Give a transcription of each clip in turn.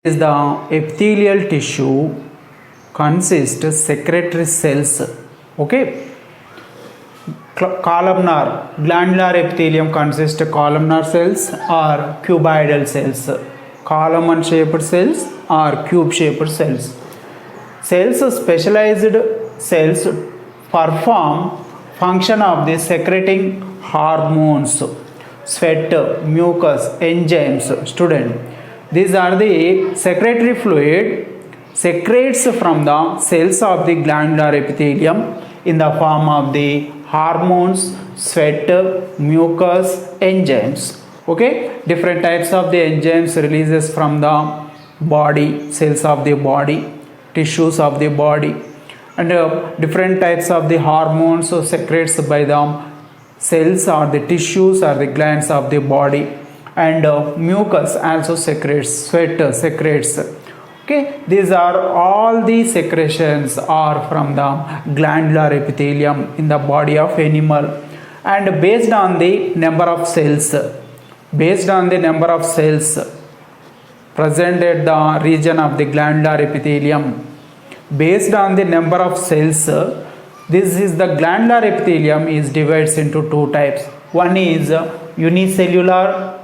is the epithelial tissue consists secretory cells. Okay, columnar glandular epithelium consists columnar cells or cuboidal cells, column shaped cells or cube shaped cells. Cells, specialized cells, perform function of the secreting hormones, sweat, mucus, enzymes. Student, these are the secretory fluid secretes from the cells of the glandular epithelium in the form of the hormones, sweat, mucus, enzymes. Okay, different types of the enzymes releases from the body, cells of the body, tissues of the body, and different types of the hormones secretes by the cells or the tissues or the glands of the body, and mucus also secretes, sweat secretes. Okay, these are all the secretions are from the glandular epithelium in the body of animal, and based on the number of cells present at the region of the glandular epithelium, based on the number of cells, this is the glandular epithelium is divided into two types. One is unicellular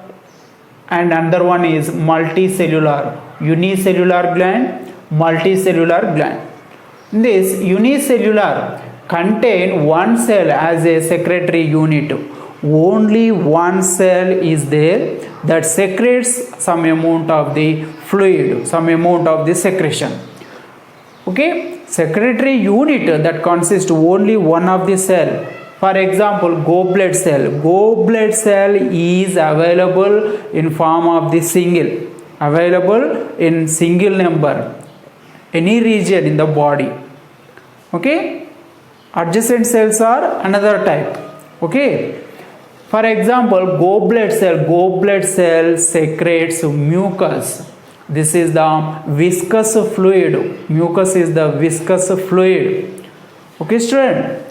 and another one is multicellular. Unicellular gland, multicellular gland. This unicellular contain one cell as a secretory unit. Only one cell is there that secretes some amount of the fluid, some amount of the secretion. Okay, secretory unit that consists only one of the cell. For example, goblet cell. Goblet cell is available in form of the single, available in single number, any region in the body. Okay, adjacent cells are another type. Okay, for example, goblet cell secretes mucus. This is the viscous fluid. Mucus is the viscous fluid. Okay, student.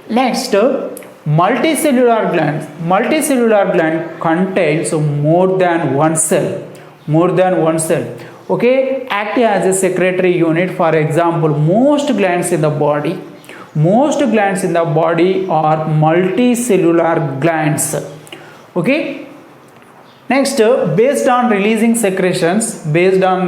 Next, multicellular glands. Multicellular gland contains more than one cell. Okay, act as a secretory unit. For example, most glands in the body are multicellular glands. Okay, next, based on releasing secretions, these are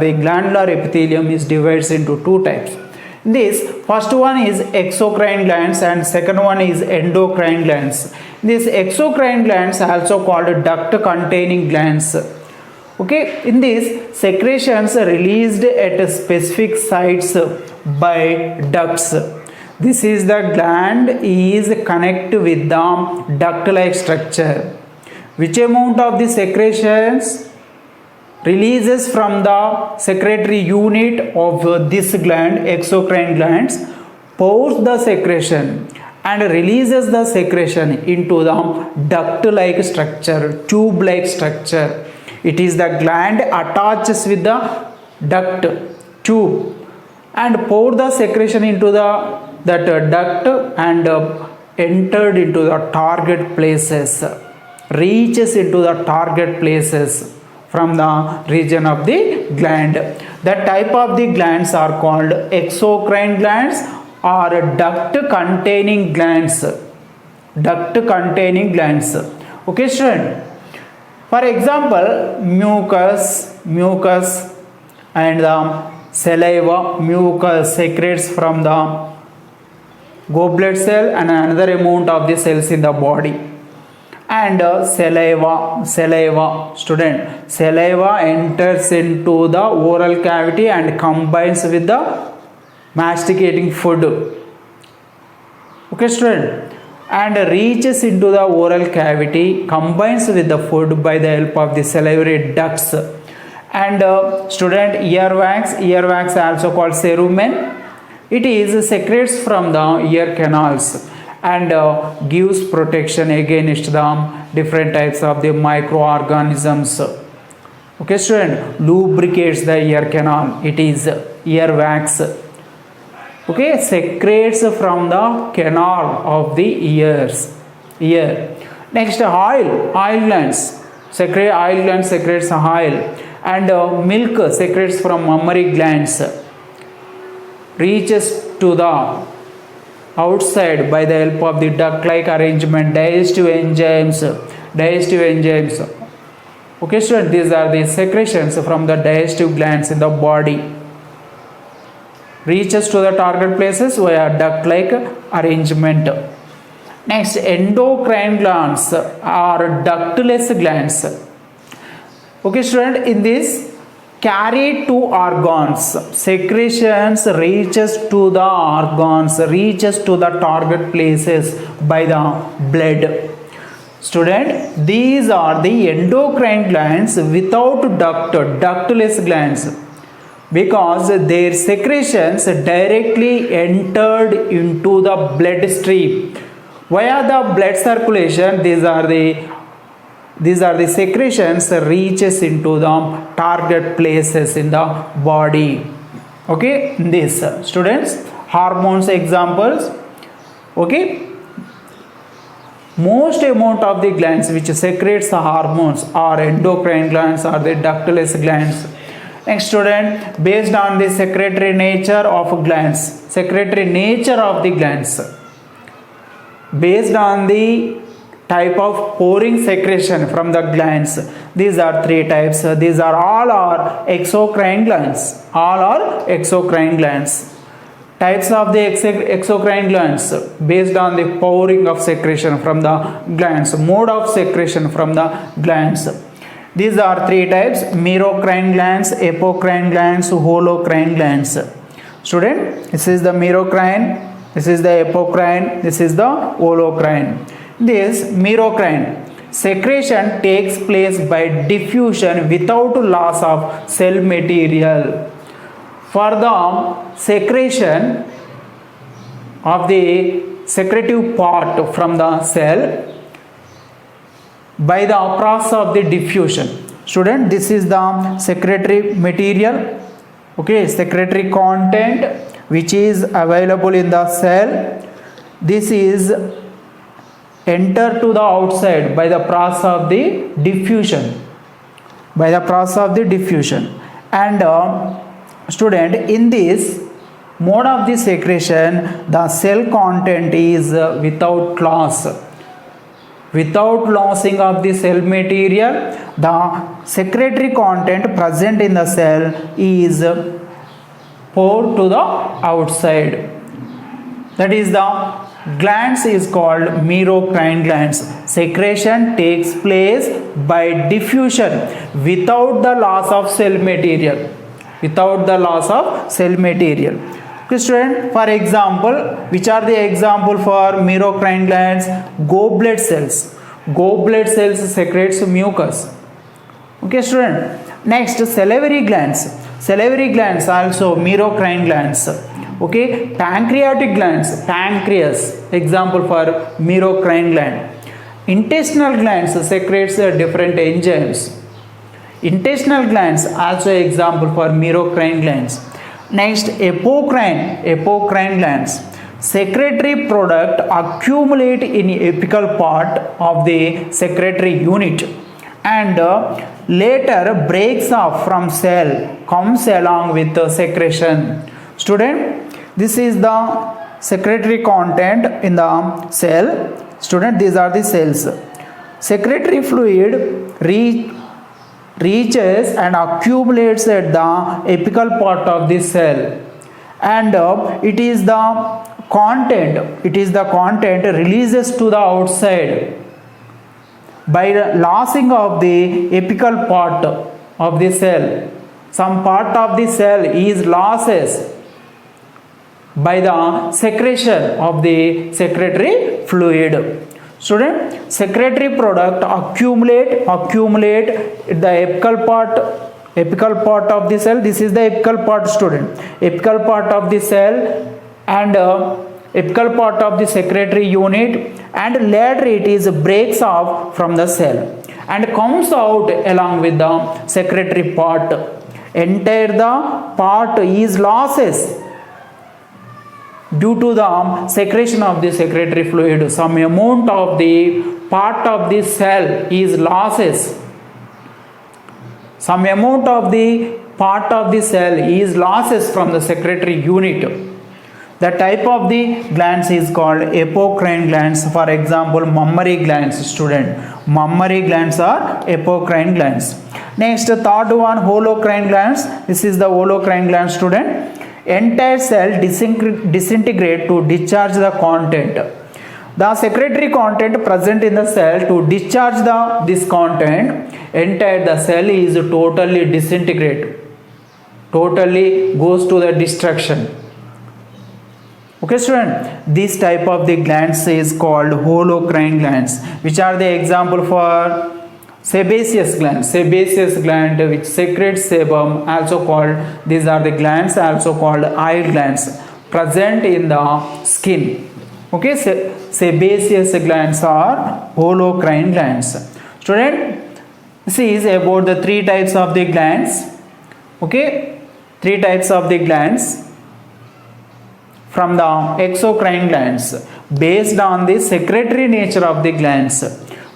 the glandular epithelium is divided into two types. This first one is exocrine glands and second one is endocrine glands. These exocrine glands are also called duct containing glands. Okay, in this, secretions are released at specific sites by ducts. This is the gland is connected with the duct-like structure. Which amount of the secretions releases from the secretory unit of this gland, exocrine glands, pours the secretion and releases the secretion into the duct-like structure, tube-like structure. It is the gland attaches with the duct tube and pour the secretion into that duct and entered into the target places, reaches into the target places from the region of the gland. That type of the glands are called exocrine glands or duct containing glands. Okay, student. For example, mucus and the saliva. Mucus secretes from the goblet cell and another amount of the cells in the body. And saliva, student, saliva enters into the oral cavity and combines with the masticating food. Okay, student, and reaches into the oral cavity, combines with the food by the help of the salivary ducts. And student, earwax also called cerumen. It is secretes from the ear canals and gives protection against the different types of the microorganisms. Okay, student, lubricates the ear canal. It is earwax. Okay, secretes from the canal of the ear. Next, oil glands. oil gland secretes oil, and milk secretes from mammary glands, reaches to the outside by the help of the duct-like arrangement, digestive enzymes. Okay, students, these are the secretions from the digestive glands in the body. Reaches to the target places via duct-like arrangement. Next, endocrine glands are ductless glands. Okay, student, in this carry two organs. Secretions reaches to the organs, reaches to the target places by the blood. Student, these are the endocrine glands without ductless glands, because their secretions directly entered into the bloodstream. Via the blood circulation, these are the secretions reaches into the target places in the body. Okay, this students, hormones examples. Okay, most amount of the glands which secretes the hormones are endocrine glands or the ductless glands. Next, student, based on the secretory nature of the glands, based on the type of pouring secretion from the glands, these are three types. These are all exocrine glands. Types of the exocrine glands based on the pouring of secretion from the glands, mode of secretion from the glands. These are three types: merocrine glands, apocrine glands, holocrine glands. Student, this is the merocrine, this is the apocrine, this is the holocrine. This merocrine secretion takes place by diffusion without loss of cell material. For the secretion of the secretive part from the cell by the process of the diffusion. Student, this is the secretory material, okay, secretory content which is available in the cell. This is enter to the outside by the process of the diffusion, and student, in this mode of the secretion, the cell content is without loss. Without losing of the cell material, the secretory content present in the cell is poured to the outside. That is, the glands is called merocrine glands. Secretion takes place by diffusion without the loss of cell material. Okay, student, for example, which are the example for merocrine glands? Goblet cells secretes mucus. Okay, student. Next, salivary glands also merocrine glands. Okay, pancreatic glands, pancreas, example for merocrine gland. Intestinal glands secretes different enzymes. Intestinal glands also example for merocrine glands. Next, apocrine glands. Secretory product accumulate in apical part of the secretory unit and later breaks off from cell, comes along with the secretion. Student, this is the secretory content in the cell. Student, these are the cells. Secretory fluid reaches and accumulates at the apical part of the cell, and it is the content releases to the outside by the losing of the apical part of the cell. Some part of the cell is losses by the secretion of the secretory fluid. Student, secretory product accumulate the apical part of the cell. This is the apical part, student. Apical part of the cell and apical part of the secretory unit, and later it is breaks off from the cell and comes out along with the secretory part. Entire the part is losses due to the secretion of the secretory fluid. Some amount of the part of the cell is losses some amount of the part of the cell is losses from the secretory unit. The type of the glands is called apocrine glands. For example, mammary glands, student. Mammary glands are apocrine glands. Next, third one, holocrine glands. This is the holocrine gland, student. Entire cell disintegrate to discharge the content. The secretory content present in the cell to discharge this content, entire the cell is totally disintegrate. Totally goes to the destruction. Okay, student, this type of the glands is called holocrine glands. Which are the example for sebaceous gland? Sebaceous gland which secretes sebum, also called, these are the glands also called eye glands, present in the skin. Okay, sebaceous glands are holocrine glands. Student, this is about the three types of the glands. Okay, three types of the glands from the exocrine glands based on the secretory nature of the glands.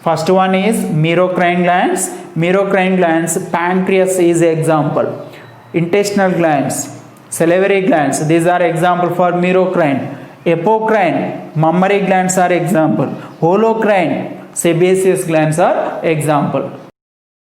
First one is merocrine glands. Merocrine glands, pancreas is example. Intestinal glands, salivary glands, these are example for merocrine. Apocrine, mammary glands are example. Holocrine, sebaceous glands are example.